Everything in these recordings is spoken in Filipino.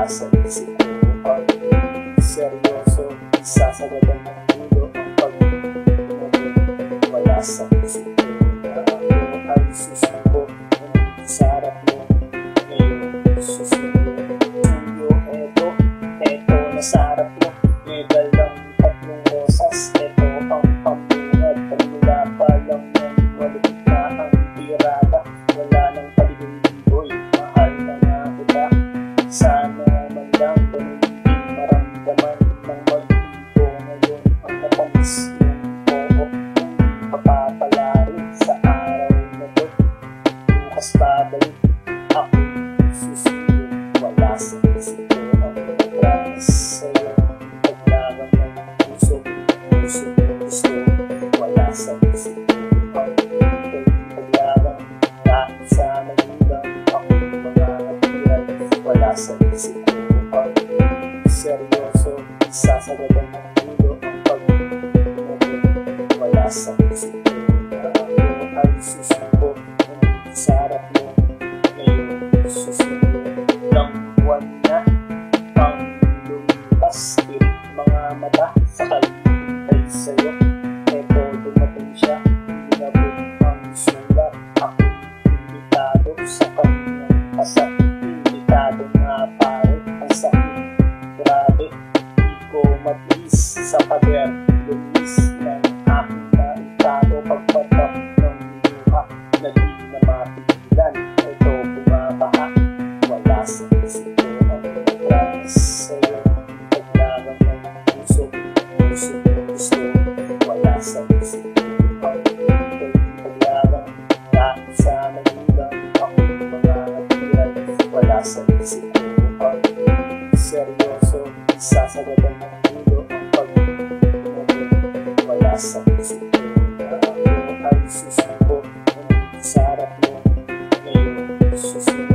wala sa isip ko ang seryoso, isasagadan ng ulo ang pag-ibig. Wala sa isip ko na ako ay susuko nandito sa harap mo ngayon. Susuko tuyo, eto na sa harap mo. May dalang tatlong rosas, eto ang pamungad. Pagmula pa lang yan, maligit na ang tirada. Wala nang paligoy, mahal na nga kita. Sana man lang ganun din maramdaman ng mag-ibo ngayon. Ang natamis yung oo, hindi papapala rin sa araw na to. Bukas babalik, ako susunod. Wala sa isip ko ang promise sa'yo. Paglaban ng puso gusto. Wala sa isip ko ang paglaban. Kahit sa magulang ako mga natiyan. Wala sa isip ko ang seryoso, isasagadan ng ulo ang pag-ibig. Wala sa isip ko na ako ay susuko nandito sa harap mo ngayon. Susunod ng buwan na ang lumipas, tirik mga mata sa kalihintay sa'yo. Eto dumating siya, inabot ang sulat. Ako imbitado sa kanyang kasal. Imbitado nga pare, ang sakit. Grabe, di ko matiis sa pader. Lumis ng aking naitado pagpatak ng luha na di na mapigilan. Ito bumabaha, wala sa isip ko ang promise sa'yo. Paglaban ng puso gusto. Wala sa isip ko ang paglaban. Kahit sa magulang ako mga natiyan. Wala sa isip ko ang seryoso, isasagadan ng ulo ang pag-ibig. Wala sa isip ko na ako ay susuko nandito sa harap mo ngayon. Susunod.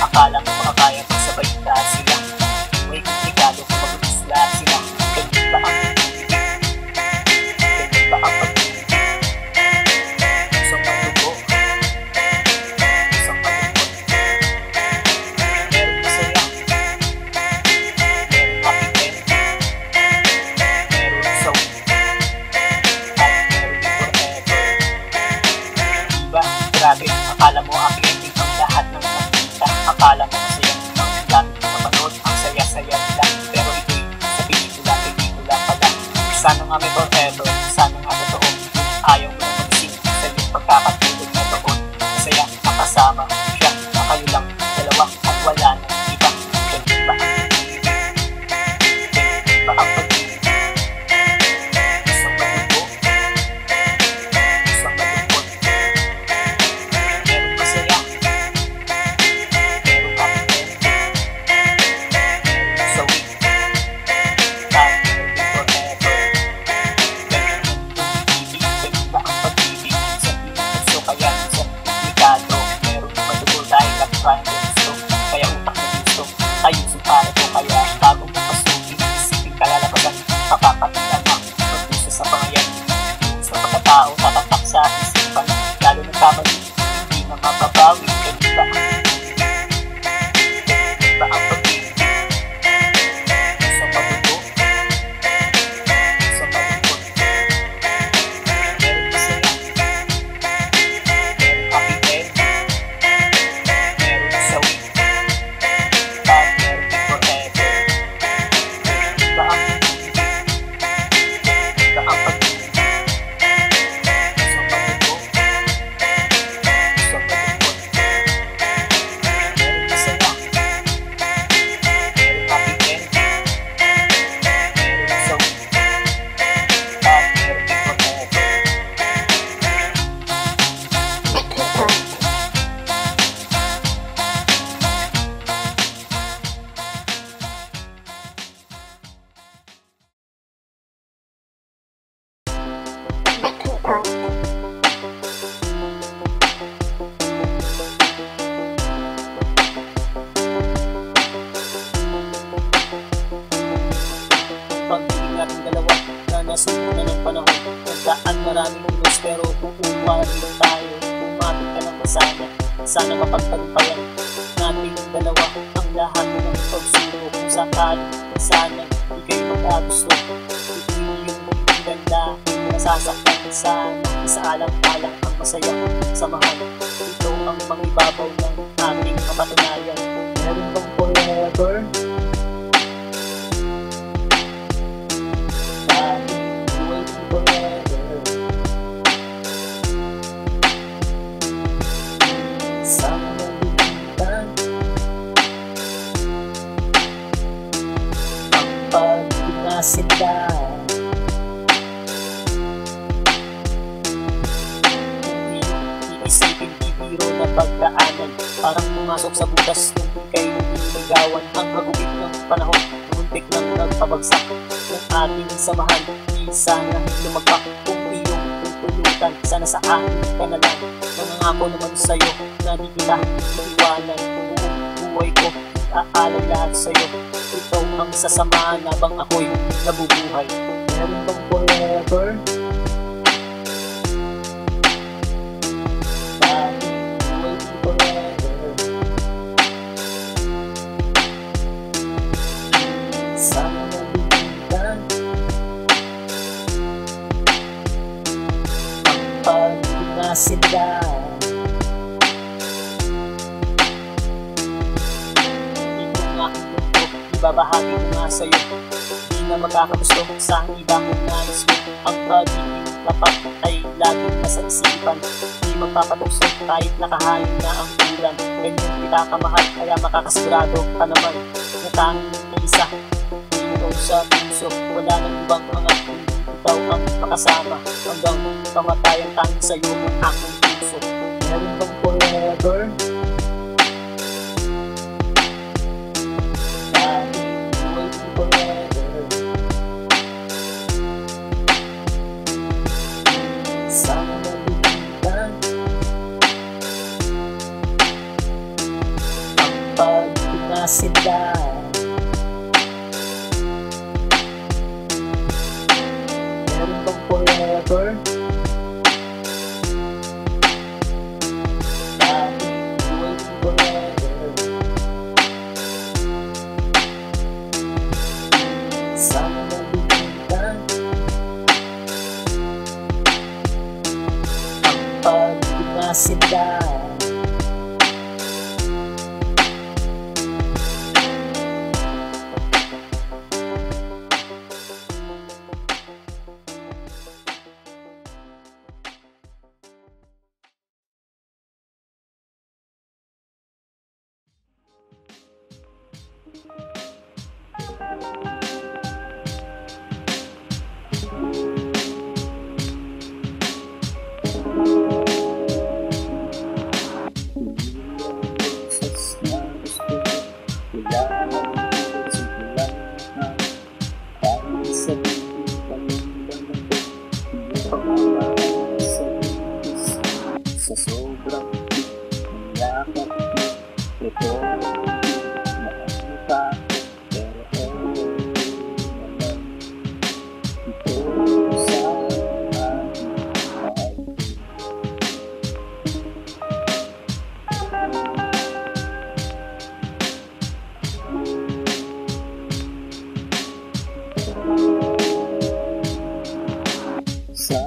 Akala mo makakaya pag sabay na sila. May komplikado kung magulis lahat sila. Ganyan ba ang pag-ibig? Ganyan ba ang pag-ibig? Isang malubo, isang malungkot. Meron masaya, meron happy end, meron sawi, at meron din forever. Diba? Grabe, akala mo happy ending ang lahat ng nakita. Akala mo masaya ang dami ng mapanood, ang saya-saya nila. Pero ito'y sa pelikula pala. Sana nga may forever, sana nga totoo. Ayaw mo na mag-sing sa iyong pagkakatulog na doon. Masaya, makasama siya, na kayo lang dalawa at wala nang iba. Ganyan ba ang pag-ibig? Ganyan ba ang pag-ibig? Isang malubo, isang malungkot. Meron masaya, meron happy end, meron sawi, at meron forever. daan maraming ulos, pero kukuha rin tayo. Kumapit ka lang sana, sana mapagtagumpayan nating dalawa ang lahat ng pagsuro. Kung sakali, sana di kayo magkagusto. Ito yung ganda, nasasaktan sana. Isaalang-alang ang masaya samahan. Ito ang mangibabaw ng ating kapatunayan. Meron bang forever? Sila hindi iisipin bibiro na pagdaanan, parang pumasok sa butas nung ika'y nililigawan. Ang hagupit ng panahon, muntik nang nagpabagsak ng ating samahan. Di sana lumagpak kung iyong tutulutan, sana sa akin ka na lang. Nangangako naman sa'yo na di kita iiwanan. Buong buhay ko iaalay lahat sa'yo. Ito ang sasamahan habang ako'y nabubuhay. Meron bang forever? Waiting forever. Sana nabigyan ang pag-inasila. Ibabahagi ko nga sa'yo, di na magkakagusto sa iba kung nais mo. Ang pagiging tapat ay laging nasa isipan, di magpapatukso kahit nakahain na ang ulan. Ganyan kita kamahal, kaya makakasigurado ka naman na tanging na isa. Ikaw sa puso, wala nang ibang mga kundi ikaw ang makasama. Hanggang kamatayan tanging sa'yo ang aking puso. Meron bang forever? Sana nabigyan ang pag-inasila. Meron bang forever? Waiting forever. Sana nabigyan pag-inasila. Sa sobrang yakap ito, nakakita pero naman ito sa aking mahal. Sa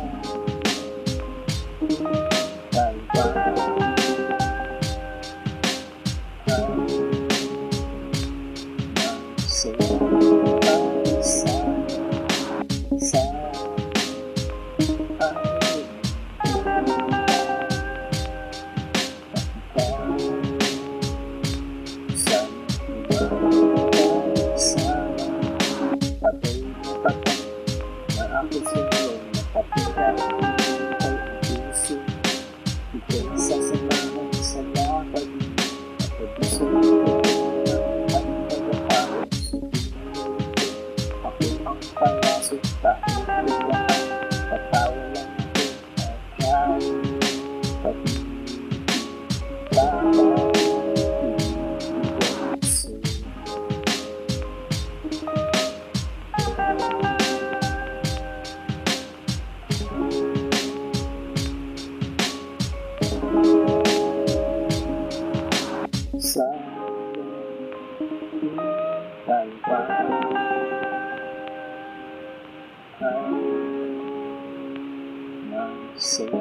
sa'yo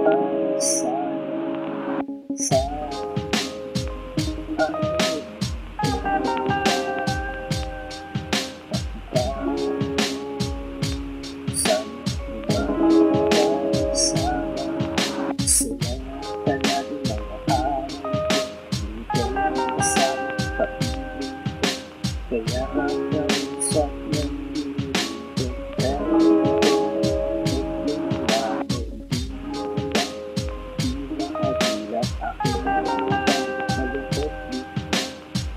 ay sa kaya hanggang sa nandito pero di mahagilap ako malungkot dito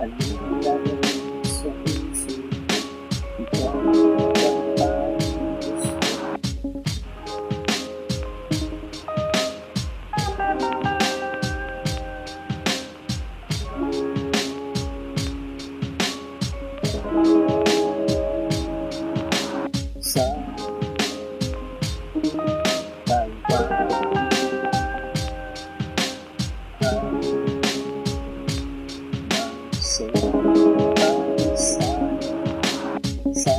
anong lalawin sa isip ikaw ang pag-ibig sa talipang sa'yo ay sa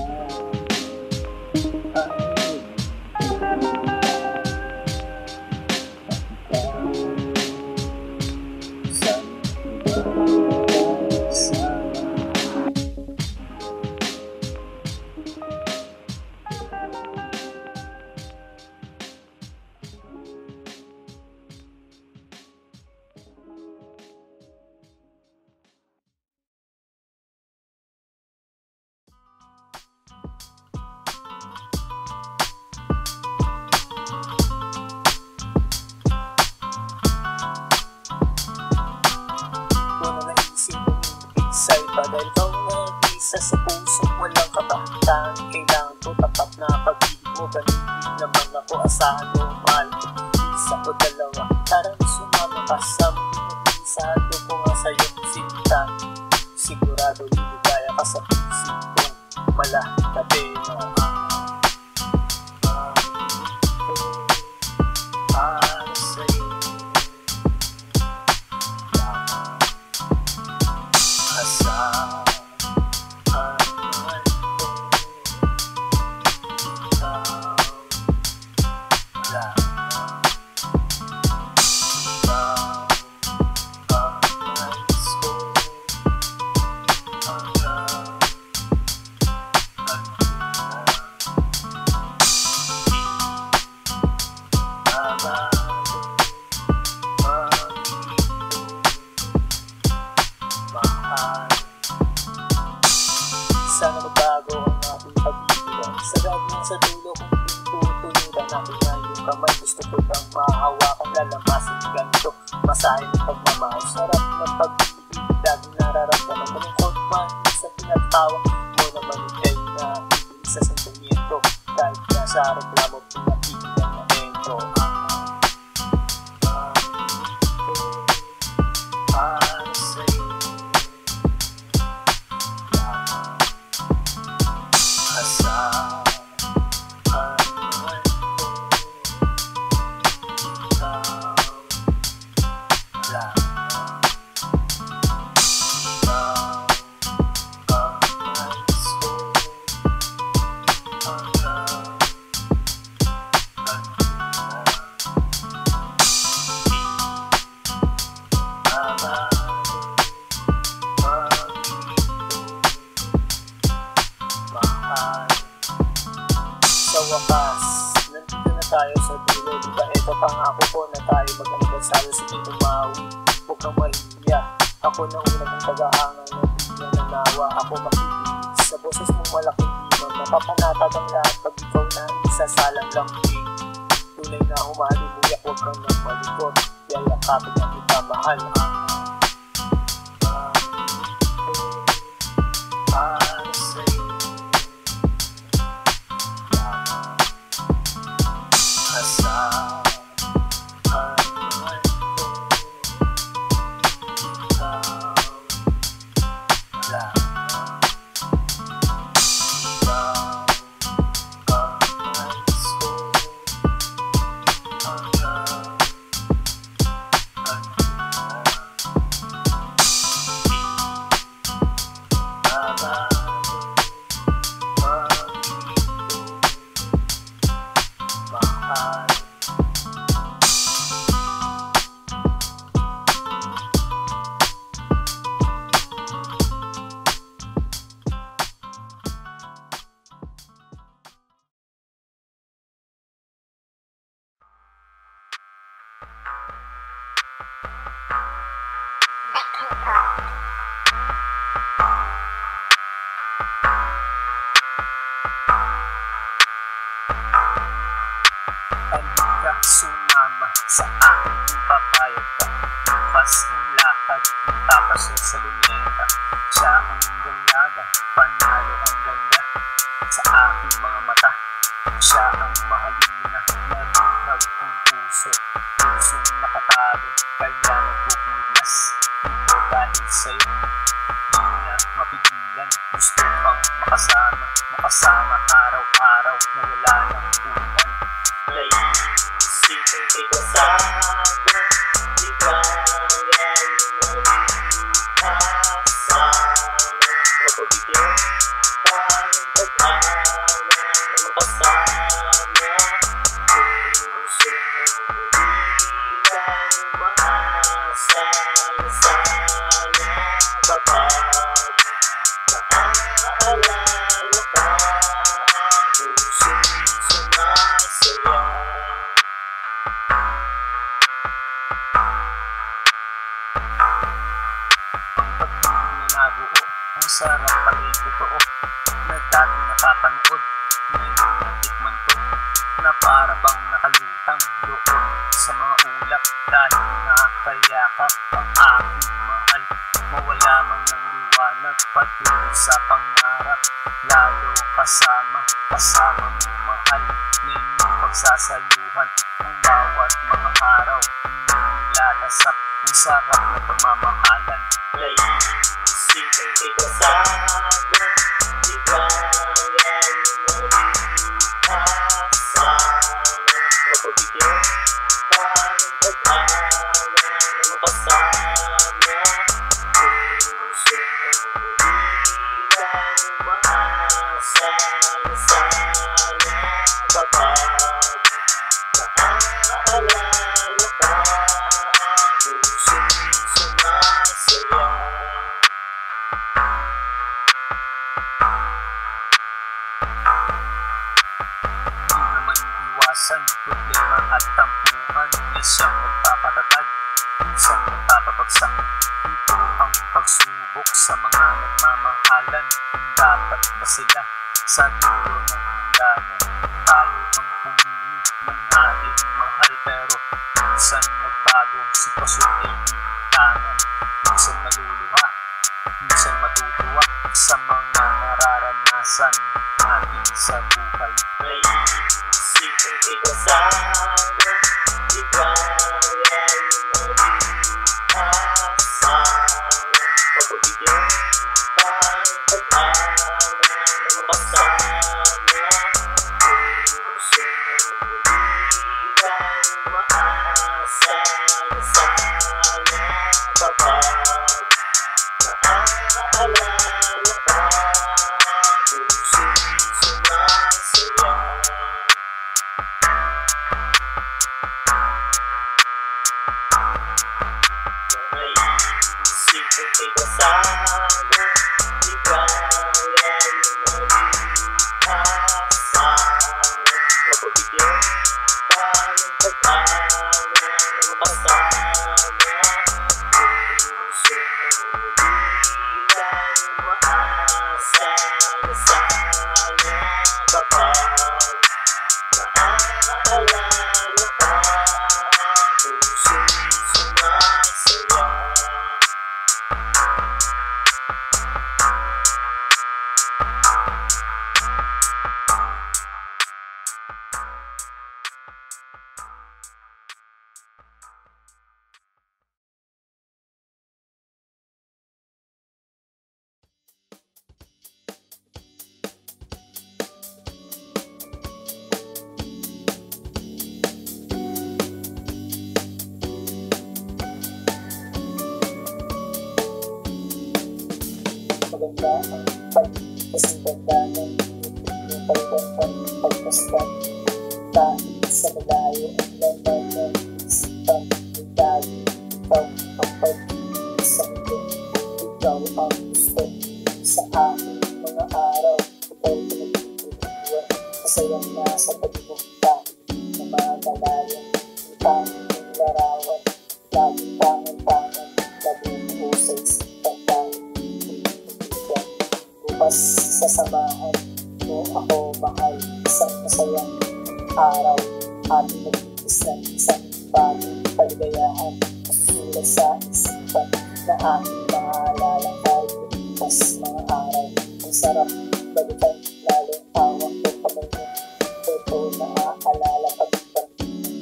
Isa'y bagay ikaw nag-isa sa puso walang kabahatan kailangan ko tapat na pag-ibig mo ganun din naman ako asahan mo mahal ko isa o dalawa tarang sumama ka sa mag-isado ko nga sa'yo sinta sigurado liligaya ka sa puso kong malatabi na para sa'yo asahan sana magbago ang aking pag-ibigan sagad mo sa dulo kung pintutunuran aking ngayong kamay gusto ko kang mahawakan lalamasin ganito masahin ng pagmamahal sarap ng pag-ibig laging nararamdaman malungkot man sa pinagtawa mo naman ikay na ibig sa sentimiento kahit nasa reklamo pinakikita na entro para sa'yo sa wakas, nandito na tayo sa dulo diba ito pangako ko na tayo mag-anibersaryo sige umawi huwag kang mahiya ako na una mong tagahangan na hindi na nawa ako makikinig sa boses mong malaking dimang napapanatag ang lahat pag ikaw na isasalang lambing tunay na humalimuyak huwag kang nang malikot yayakapin na kita mahal para sa'yo asahan ko sumama sa aking papayag ka. Bukas ng lakad, magpapasya sa luneta. Siya ang dalaga, panalo ang ganda sa aking mga mata. Siya ang mahalina, nabihag ang puso, pusong nakatago, kaya nagpupumiglas. Ito dahil sa'yo, di na mapigilan. Gusto pang makasama araw-araw na wala ng ulan. Naisipin kay kasama, di kaya mag-asama. Mapabigyan pa ng pag-ama na makasama. Puso hindi lang maasa na sana kapag naaalala ka. Puso'y sumasaya. Nabuo, ang sarap pala'y totoo, na dati nakapanood, ngayon natikman ko, na para bang nakalutang doon sa mga ulap. Dahil nakakayakap ang aking mahal, mawala man ng liwanag patungo sa pangarap. Lalo kasama mo mahal, na inyong pagsasaluhan ang bawat mga araw. Nilalasap ang sarap na pagmamahalan. Naisipin kay kasama, di kaya mag-asama. Mapabigyan pa ng pag-ama na makasama. Puso hindi lang maasa na sana kapag naaalala ka. Puso'y sumasaya. Di naman iwasan problema at tampuhan, na siyang nagpapatatag, minsan nagpapabagsak. Ito ang pagsubok sa mga nagmamahalan. Kung dapat ba sila sa dulo ng hangganan? Tayo ang pumili ng ating mahal, pero minsan nagbago, sitwasyon ay itangan. Minsan maluluha, minsan matutuwa sa mga nararanasan natin sa buhay. Naisipin kay kasama, di kaya mag-asama. Mapabigyan pa ng pag-ama na makasama. Puso hindi lang maasa na sana kapag naaalala ka. Puso'y sumasaya. Naisipin kay kasama, di kaya mag-asama. Mapabigyan pa ng pag-ama na makasama. Puso hindi lang maasa na sana kapag naaalala ka. Puso'y sumasaya. Maganda ang pagkasindandanan, yung pagkakang pagkastan. Dahil sa malayo ang laman ng isipan, dahil ikaw ang pag-isang ko. Ikaw ang gusto sa aking mga araw. Ikaw pinagtutuluan, masayang nasa tabi mo. Dahil na magalayan, ang tanging larawan, laging tangan-tangan, laging po sa isipan. Dahil bukas sasamahan mo ako mahal, isang masayang araw ating naging nabibigis ng isang bagong kaligayahan. Masusulat sa isipan na aking maalala kahit lumipas mga araw. Ang sarap balikan, lalo hawak ko kamay mo. Ito naaalala pag-ibang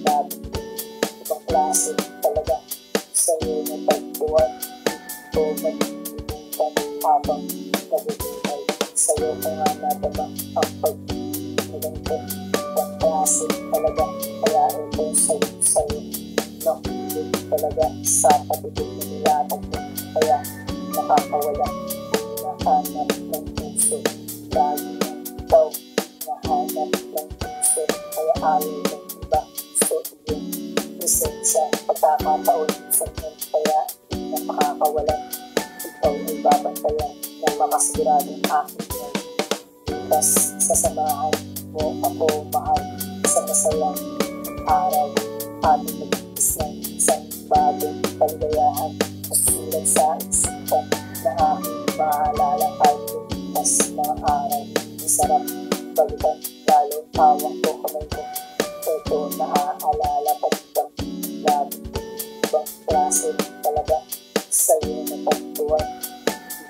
natin. Ibang klase talaga sa'yo na tagpuan. Ito malilimutan habang nabubuhay. Sa'yo ko nga nadama ang pag-ibang. Ibang klase talaga, kaya ito sa'yo. Nakulit talaga sa patibig na nilatag mo. Kaya nakakawala, nahanap ng puso. Lagi na ikaw, nahanap ng puso. Kaya ayaw ng iba, gusto iyong presensya. Pagkakataon sa inyo, kaya hindi na makakawalan. Ikaw ay babantayan ng makasiguradong aking yan. Bukas sa samahan mo ako mahal sa masayang araw. Ating nagigis ng isang bagong kaligayahan. Masusulat sa isipan na aking maalala kahit lumipas mga araw. Ang sarap balikan, lalo hawak ko kamay mo. Ito naaalala pag-ibang natin. Ibang klase talaga sa'yo na pagtuwan.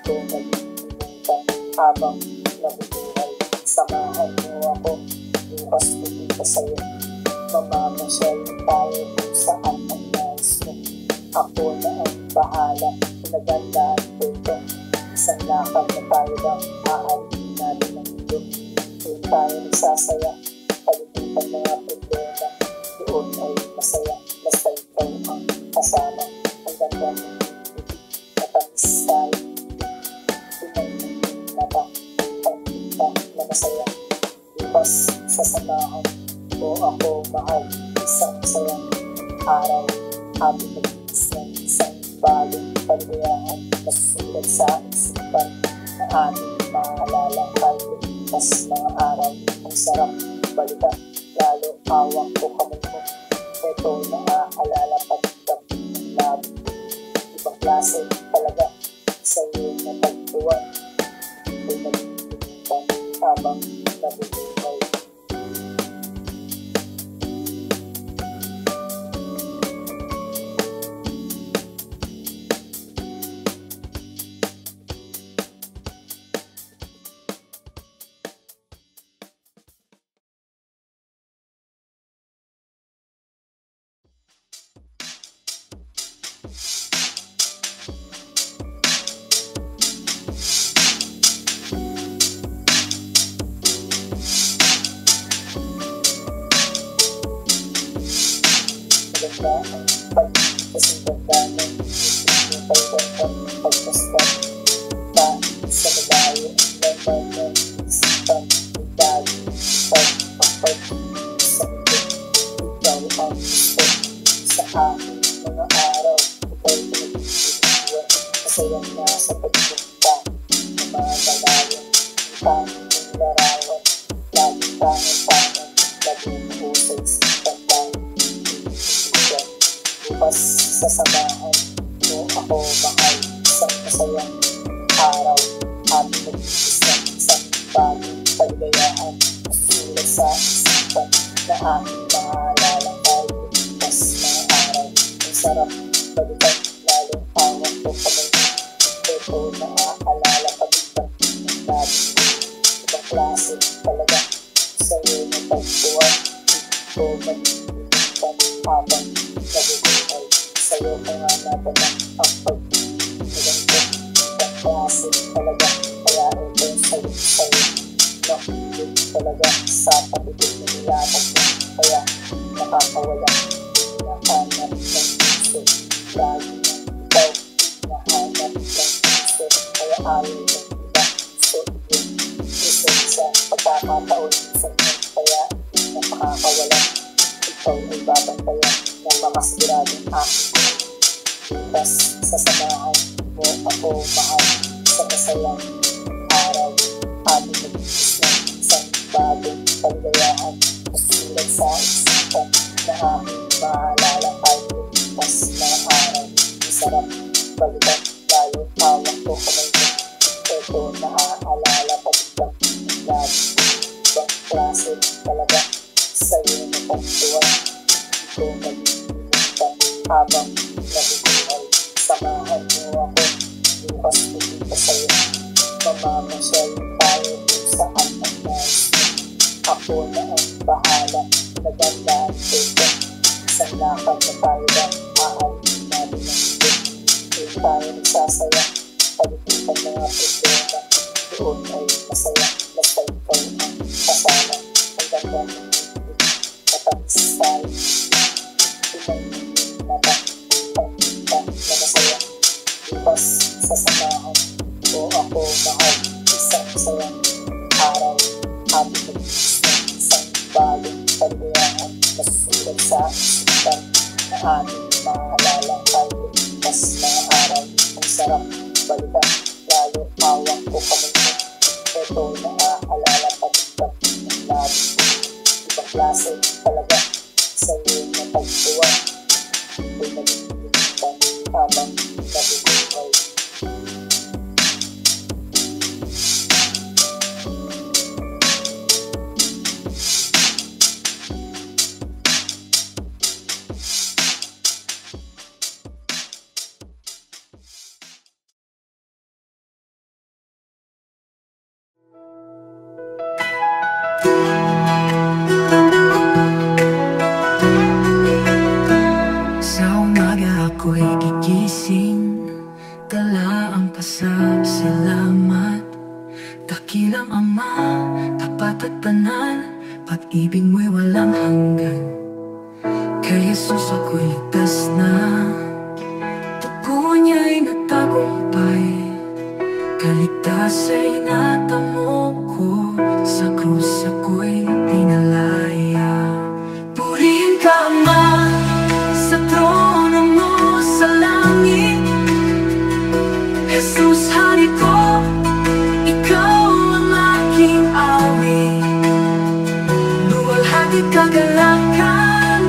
Ito malilimutan habang nabubuhay. Samahan mo ako, bukas pupunta sa'yo. Mamamasyal tayo kung saan ang nais mo. Ako na ang bahala, pinagandaan ko ito. Isang lakad na tayo lang, aalipin natin ang mundo. Doon tayo nagsasaya, palimutan mga problema. Doon ay masaya, basta ikaw ang kasama. Ang ganda ng ibig, matamis tayo. Tunay ng mata, pagkita na masaya. Bukas sa samahan mo ako mahal, isang sayang araw. Habang nagigis ng isang bagong kaligayahan. Masusulat sa isipan na ating maalala kahit lumipas mga araw. Ang sarap balikan, lalo hawak ko kamay mo. Ito naaalala pag-ibang ng labi. Ibang klase talaga sa'yo na tagpuan. Ito nalilimutan habang nabubuhay. Maganda ang pagkasinganda ng pagkasinganda ng pagkastan. Kahit sa malayo ang laman ng isipan, ang dali, pagpapag sa mundo. Ikaw ang gusto sa aking mga araw. Ikaw pinag-iwan, masayang nasa pagpunta ng mga malayo. Ang tanging larawan, laging tangan-tangan, laging puso sa isipan tayo. Bukas sa samahan mo ako mahal, isang masayang araw. Ating nagigis ng isang bagong kaligayahan. Masusulat sa isipan na aking maalala kahit lumipas mga araw. Ang sarap balikan, lalo hawak ko kamay mo. Ito naaalala pag-ibang ng labi. Ibang klase talaga sa'yo na tagpuan. Ito malilimutan habang nabubuhay. Sa'yo ko nga nadama ang pag-ibang. Ibang klase talaga, kaya ito sa'yo. Nakulit talaga sa patibig na nilatag mo. Kaya nakakawala, nahanap ng puso. Lagi na ikaw, nahanap ng puso. Kaya ayaw ng iba, gusto iyong presensya. Pagkakataon sa inyo, kaya hindi na makakawala. Ikaw ay babantayan ng makasiguradong aking yan. Bukas sa samahan mo ako mahal sa masayang araw. Ating nagigis ng isang bagong kaligayahan. Masusulat sa isipan na aking maalala kahit lumipas mga araw. Ang sarap balikan, lalo hawak ko kamay mo. Ito naaalala pag-ibang ng labi. Ibang klase talaga sa'yo na pagtuwan. ko malilimutan habang nabubuhay. Samahan mo ako bukas pupunta sa'yo. Mamamasyal tayo kung saan ang nais mo. Ako na ang bahala, nagandaan ko ito. Isang lakad na tayo ba, aalis natin ang ito. Doon tayo nagsasaya, paliputan mga problema. Doon ay masaya, basta ikaw ang kasama. Ang ganda ng mundo, matamis tayo. Pinag-ibig na ba, pagkita na masaya. Bukas sasamahan ko ako mahal. Isang sayang araw, ating nag-iis ng isang bagong kaligayahan. Nasusulat sa isipan na ating maalala tayo. Mas mga araw, ang sarap balikan. Lalo hawak ko kamay mo. Ito naaalala pati ng labi ko. Ibang klase talaga sa'yo na pagtuwa. Ito'y nalilimutan habang nabubuhay. Sa umaga ako'y gigising, dala ang pasasalamat. Dakilang Ama, tapat at banal, pag-ibig mo'y walang hanggan. Kay Jesus ako'y ligtas na, dugo niya'y nagtagumpay. Kaligtas ay natamo ko, sa krus ako'y pinalaya. Purihin ka Ama, sa trono mo sa langit. Jesus, hari ko, ikaw ang aking awit. Luwalhati kagalakan,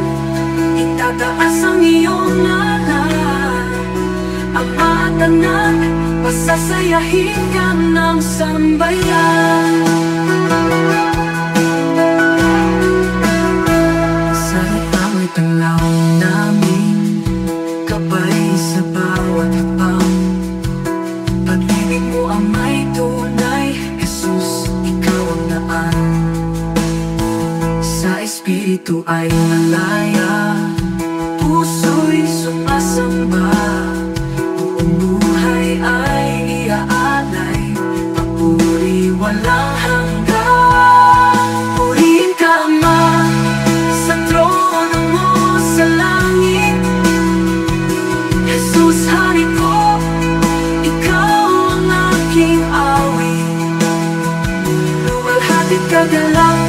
itataas ang iyong ngalan. Ama at Anak, pasasayahin ka ng sambayan. Sa itamo'y tanglaw namin, gabay sa bawat hakbang. Pag-ibig mo ang may tunay, Jesus, ikaw ang daan. Sa Espiritu ay malaya, puso'y sumasamba. Buong buhay ay iaalay, papuri walang hanggan. Purihin ka Ama, sa trono mo sa langit. Jesus, hari ko, ikaw ang aking awit. Luwalhati kagalakan,